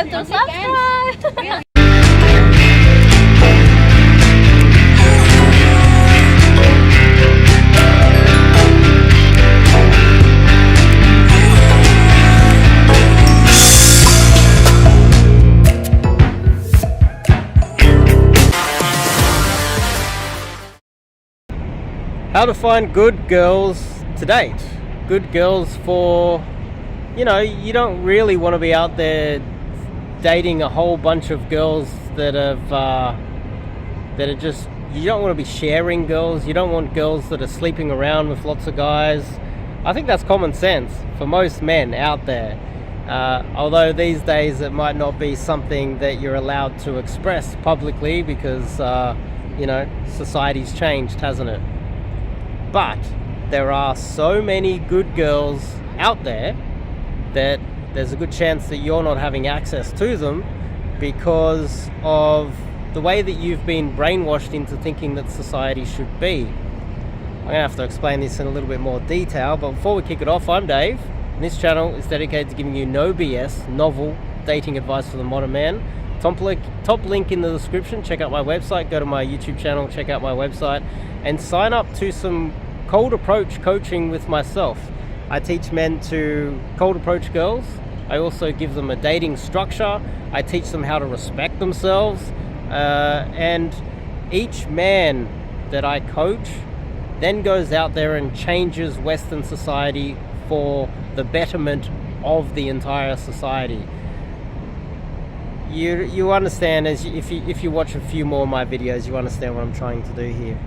forget to subscribe. How to find good girls to date. Good girls for, you know, you don't really want to be out there dating a whole bunch of girls that are just, you don't want to be sharing girls. You don't want girls that are sleeping around with lots of guys. I think that's common sense for most men out there. Although these days it might not be something that you're allowed to express publicly because, you know, society's changed, hasn't it? But there are so many good girls out there that there's a good chance that you're not having access to them because of the way that you've been brainwashed into thinking that society should be. I'm going to have to explain this in a little bit more detail, but before we kick it off, I'm Dave, and this channel is dedicated to giving you no BS, novel dating advice for the modern man. Top link in the description. Check out my website, go to my YouTube channel, check out my website, and sign up to some cold approach coaching with myself. I teach men to cold approach girls. I also give them a dating structure. I teach them how to respect themselves. And each man that I coach then goes out there and changes Western society for the betterment of the entire society. You understand, if you watch a few more of my videos, you understand what I'm trying to do here.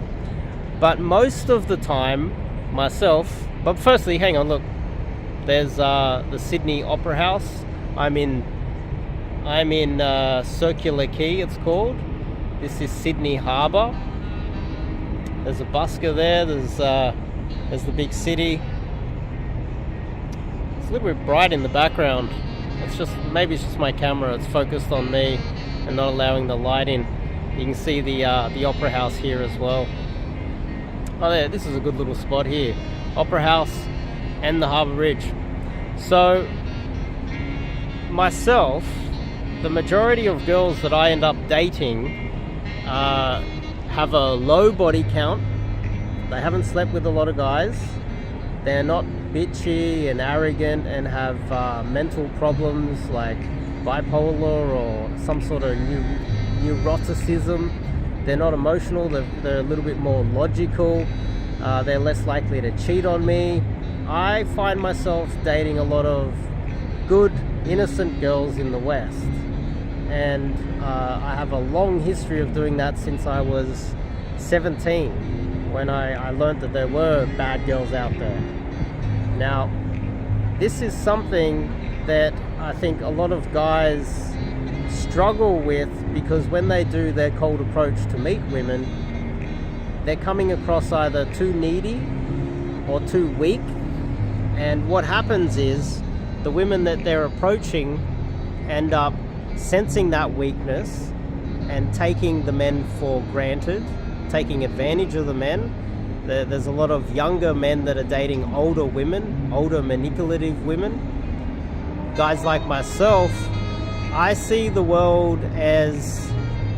But most of the time, myself. But firstly, hang on, look. There's the Sydney Opera House. I'm in Circular Quay, it's called. This is Sydney Harbour. There's a busker there. There's the big city. It's a little bit bright in the background. Maybe it's just my camera. It's focused on me and not allowing the light in. You can see the Opera House here as well. Oh, there. This is a good little spot here. Opera House and the Harbour Bridge. So, myself, the majority of girls that I end up dating have a low body count. They haven't slept with a lot of guys. They're not bitchy and arrogant and have mental problems like bipolar or some sort of neuroticism. They're not emotional. They're a little bit more logical. They're less likely to cheat on me. I find myself dating a lot of good, innocent girls in the West. And I have a long history of doing that since I was 17, when I learned that there were bad girls out there. Now, this is something that I think a lot of guys struggle with because when they do their cold approach to meet women, they're coming across either too needy or too weak. And what happens is the women that they're approaching end up sensing that weakness and taking the men for granted, taking advantage of the men. There's a lot of younger men that are dating older women, older manipulative women. Guys like myself, I see the world as,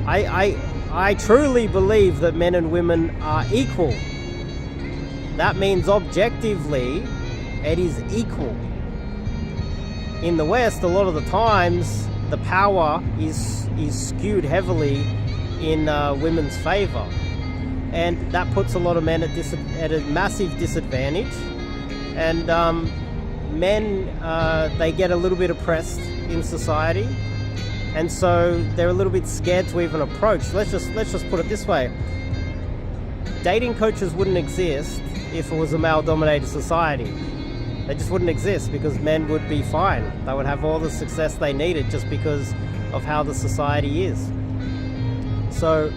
I truly believe that men and women are equal. That means objectively, it is equal. In the West, a lot of the times, the power is skewed heavily in women's favor. And that puts a lot of men at a massive disadvantage. And men, they get a little bit oppressed in society. And so they're a little bit scared to even approach. Let's just put it this way. Dating coaches wouldn't exist if it was a male-dominated society. They just wouldn't exist because men would be fine. They would have all the success they needed just because of how the society is. So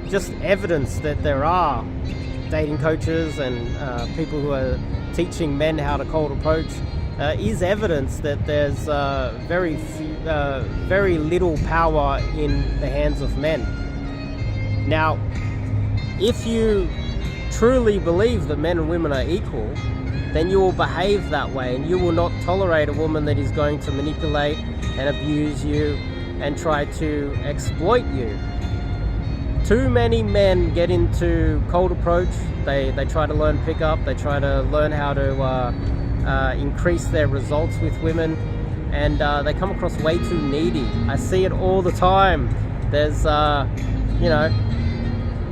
just evidence that there are dating coaches and people who are teaching men how to cold approach is evidence that there's very little power in the hands of men. Now, if you truly believe that men and women are equal, then you will behave that way, and you will not tolerate a woman that is going to manipulate and abuse you and try to exploit you. Too many men get into cold approach. They try to learn pickup. They try to learn how to increase their results with women, and they come across way too needy. I see it all the time. There's, you know,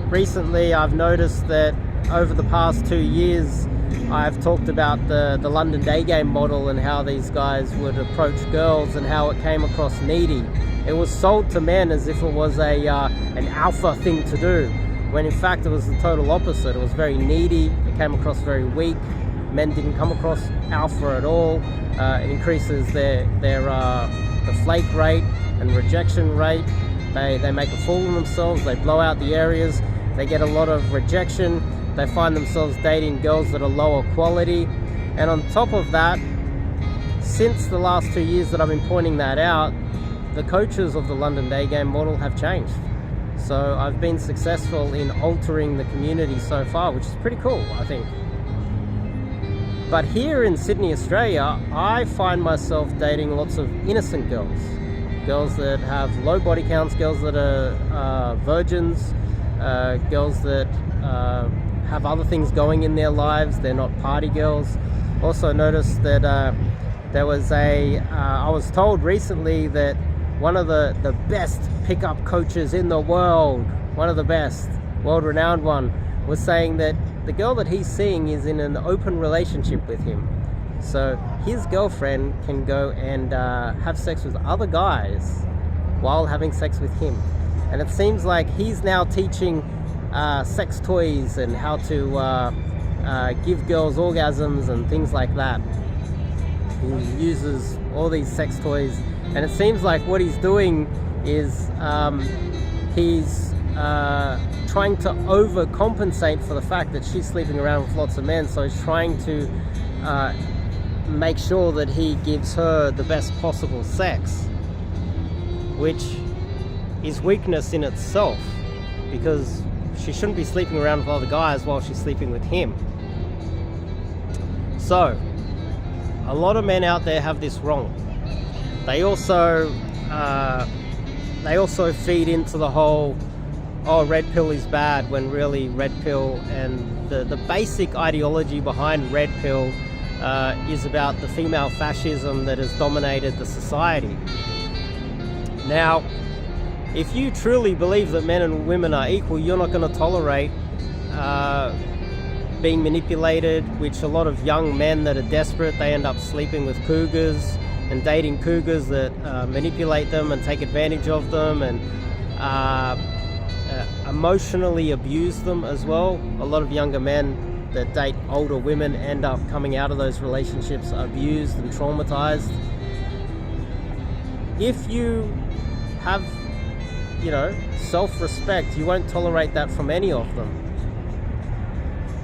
recently I've noticed that over the past 2 years, I've talked about the London Daygame model and how these guys would approach girls and how it came across needy. It was sold to men as if it was an alpha thing to do, when in fact it was the total opposite. It was very needy. It came across very weak. Men didn't come across alpha at all. It increases the flake rate and rejection rate. They make a fool of themselves. They blow out the areas. They get a lot of rejection. They find themselves dating girls that are lower quality. And on top of that, since the last 2 years that I've been pointing that out, the coaches of the London Daygame model have changed. So I've been successful in altering the community so far, which is pretty cool, I think. But here in Sydney, Australia, I find myself dating lots of innocent girls. Girls that have low body counts, girls that are virgins, girls that have other things going in their lives. They're not party girls. Also noticed that there was I was told recently that one of the best pickup coaches in the world, one of the best, world-renowned one, was saying that the girl that he's seeing is in an open relationship with him. So his girlfriend can go and have sex with other guys while having sex with him. And it seems like he's now teaching sex toys and how to give girls orgasms and things like that. He uses all these sex toys, and it seems like what he's doing is he's trying to overcompensate for the fact that she's sleeping around with lots of men. So he's trying to make sure that he gives her the best possible sex, which is weakness in itself, because she shouldn't be sleeping around with other guys while she's sleeping with him. So a lot of men out there have this wrong. They also feed into the whole, oh, red pill is bad, when really red pill and the basic ideology behind red pill is about the female fascism that has dominated the society. Now, if you truly believe that men and women are equal, you're not going to tolerate being manipulated, which a lot of young men that are desperate, they end up sleeping with cougars and dating cougars that manipulate them and take advantage of them and emotionally abuse them as well. A lot of younger men that date older women end up coming out of those relationships abused and traumatized. If you have, you know, self-respect, you won't tolerate that from any of them.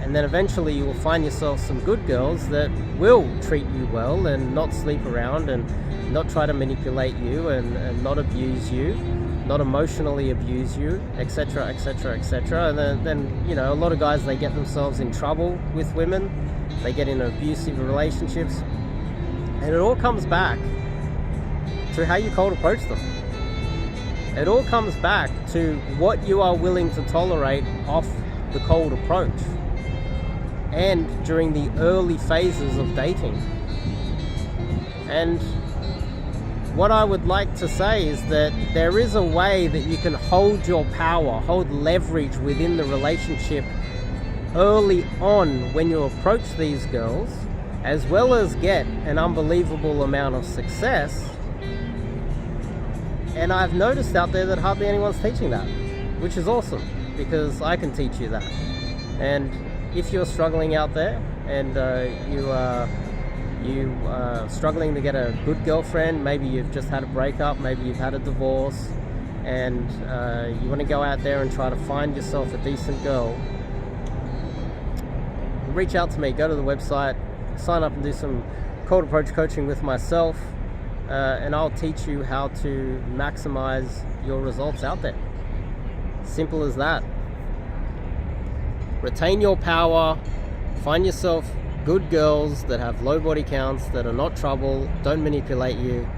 And then eventually you will find yourself some good girls that will treat you well and not sleep around and not try to manipulate you and not abuse you, not emotionally abuse you, etc., etc., etc. And then, you know, a lot of guys, they get themselves in trouble with women. They get in abusive relationships. And it all comes back to how you cold approach them. It all comes back to what you are willing to tolerate off the cold approach and during the early phases of dating. And what I would like to say is that there is a way that you can hold your power, hold leverage within the relationship early on when you approach these girls, as well as get an unbelievable amount of success. And I've noticed out there that hardly anyone's teaching that, which is awesome, because I can teach you that. And if you're struggling out there and you are struggling to get a good girlfriend, maybe you've just had a breakup, maybe you've had a divorce, and you want to go out there and try to find yourself a decent girl, reach out to me. Go to the website, sign up and do some cold approach coaching with myself, and I'll teach you how to maximize your results out there. Simple as that. Retain your power, find yourself good girls that have low body counts, that are not trouble, don't manipulate you,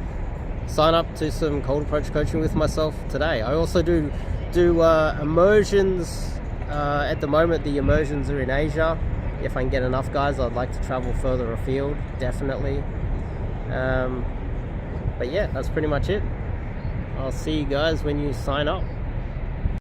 sign up to some cold approach coaching with myself today. I also do immersions. At the moment, the immersions are in Asia. If I can get enough guys, I'd like to travel further afield, definitely. But yeah, that's pretty much it. I'll see you guys when you sign up.